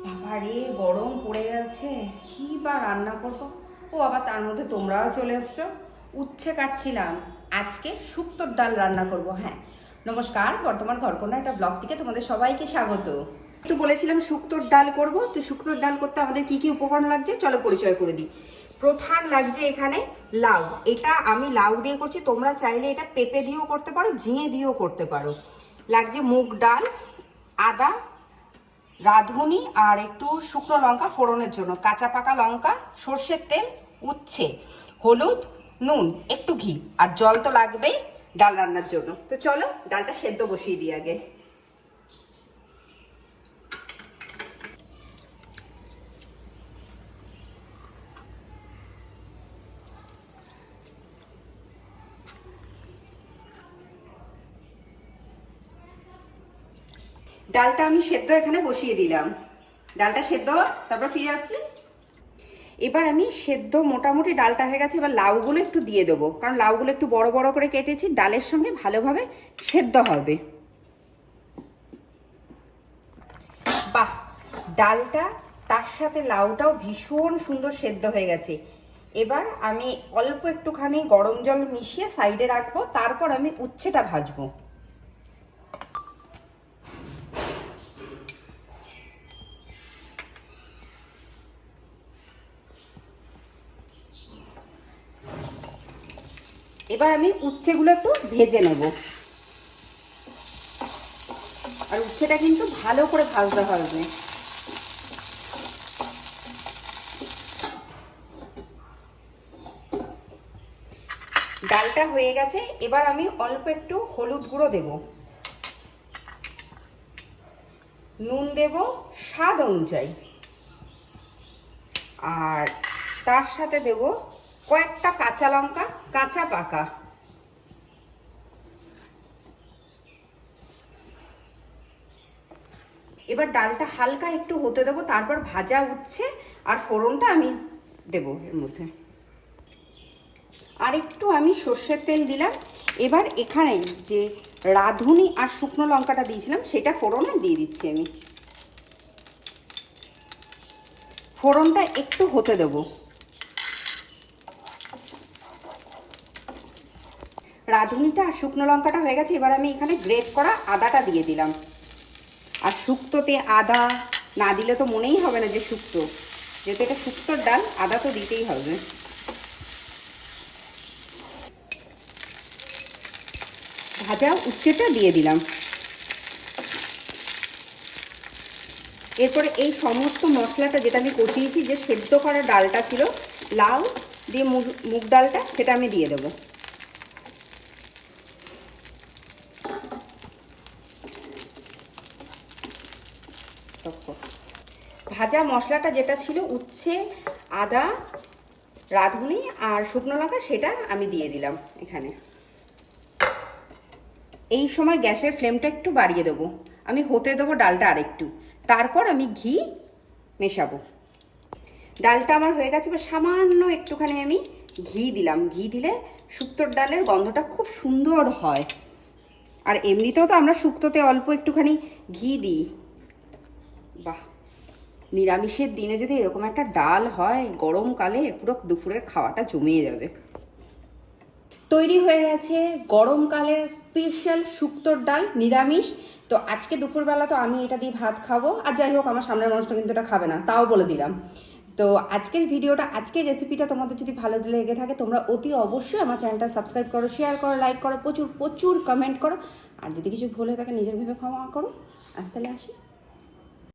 বাবারে গরম পড়ে গেছে, কি বা রান্না করবো। ও আবার তার মধ্যে তোমরাও চলে এসছো। উচ্ছে কাটছিলাম, আজকে শুক্তোর ডাল রান্না করব। হ্যাঁ, নমস্কার, বর্তমান ঘরকন্যা একটা ব্লগ থেকে তোমাদের সবাইকে স্বাগত। তো বলেছিলাম শুক্তোর ডাল করব, তো শুক্তোর ডাল করতে আমাদের কি কি উপকরণ লাগছে চলো পরিচয় করে দিই। প্রধান লাগছে এখানে লাউ। এটা আমি লাউ দিয়ে করছি, তোমরা চাইলে এটা পেঁপে দিয়েও করতে পারো, ঝিঙে দিয়েও করতে পারো। লাগছে মুগ ডাল, আদা, রাঁধুনি আর একটু শুকনো লঙ্কা ফোড়নের জন্য, কাঁচা পাকা লঙ্কা, সর্ষের তেল, উচ্ছে, হলুদ, নুন, একটু ঘি আর জল তো লাগবেই ডাল রান্নার জন্য। তো চলো ডালটা সেদ্ধ বসিয়ে দিই আগে। ডালটা আমি সেদ্ধ এখানে বসিয়ে দিলাম, ডালটা সেদ্ধ তারপর ফিরে আসছি। এবার আমি সেদ্ধ মোটামুটি ডালটা হয়ে গেছে, এবার লাউগুলো একটু দিয়ে দেবো, কারণ লাউগুলো একটু বড় বড় করে কেটেছি, ডালের সঙ্গে ভালোভাবে সেদ্ধ হবে। বাহ, ডালটা তার সাথে লাউটাও ভীষণ সুন্দর সেদ্ধ হয়ে গেছে। এবার আমি অল্প একটুখানি গরম জল মিশিয়ে সাইডে রাখবো, তারপর আমি উচ্ছেটা ভাজবো। এবার আমি উচ্ছেগুলো একটু ভেজে নেব, আর উচ্ছেটা কিন্তু ভালো করে ভাজতে হবে। ডালটা হয়ে গেছে, এবার আমি অল্প একটু হলুদ গুঁড়ো দেব, নুন দেব স্বাদ অনুযায়ী, আর তার সাথে দেব কয়েকটা কাঁচা লঙ্কা, কাঁচা পাকা। এবার ডালটা হালকা একটু হতে দেবো, তারপর ভাজা উচ্ছে আর ফোড়নটা আমি দেব এর মধ্যে, আর একটু আমি সর্ষের তেল দিলাম। এবার এখানে যে রাঁধুনি আর শুকনো লঙ্কাটা দিয়েছিলাম সেটা ফোড়নে দিয়ে দিচ্ছি আমি। ফোড়নটা একটু হতে দেবো। রাঁধুনিটা আর শুকনো লঙ্কাটা হয়ে গেছে, এবার আমি এখানে গ্রেট করা আদাটা দিয়ে দিলাম। আর শুক্তোতে আদা না দিলে তো মনেই হবে না যে শুক্তো, যেহেতু এটা শুক্তোর ডাল আদা তো দিতেই হবে। ভাজা উচ্ছেটা দিয়ে দিলাম। এরপরে এই সমস্ত মশলাটা যেটা আমি কষিয়েছি, যে সেদ্ধ করা ডালটা ছিল, লাউ দিয়ে মুগ ডালটা, সেটা আমি দিয়ে দেবো। ভাজা মশলাটা যেটা ছিল উচ্ছে, আদা, রাঁধুনি আর শুকনো লঙ্কা, সেটা আমি দিয়ে দিলাম এখানে। এই সময় গ্যাসের ফ্লেমটা একটু বাড়িয়ে দেবো, আমি হতে দেবো ডালটা আরেকটু, তারপর আমি ঘি মেশাবো। ডালটা আমার হয়ে গেছে, এবার সামান্য একটুখানি আমি ঘি দিলাম। ঘি দিলে শুক্তোর ডালের গন্ধটা খুব সুন্দর হয়, আর এমনিতেও তো আমরা শুক্তোতে অল্প একটুখানি ঘি দিই। বাহ, নিরামিষের দিনে যদি এরকম একটা ডাল হয় গরমকালে, পুরো দুপুরের খাওয়াটা জমিয়ে যাবে। তৈরি হয়ে গেছে গরমকালের স্পেশাল শুক্তোর ডাল, নিরামিষ। তো আজকে দুপুরবেলা তো আমি এটা দিয়ে ভাত খাবো, আর যাই হোক আমার সামনের মানুষটা কিন্তু এটা খাবে না, তাও বলে দিলাম। তো আজকের ভিডিওটা, আজকের রেসিপিটা তোমাদের যদি ভালো লেগে থাকে, তোমরা অতি অবশ্যই আমার চ্যানেলটা সাবস্ক্রাইব করো, শেয়ার করো, লাইক করো, প্রচুর প্রচুর কমেন্ট করো, আর যদি কিছু ভুল হয়ে থাকে নিজের ভেবে ক্ষমা করো। আজ তাহলে আসি।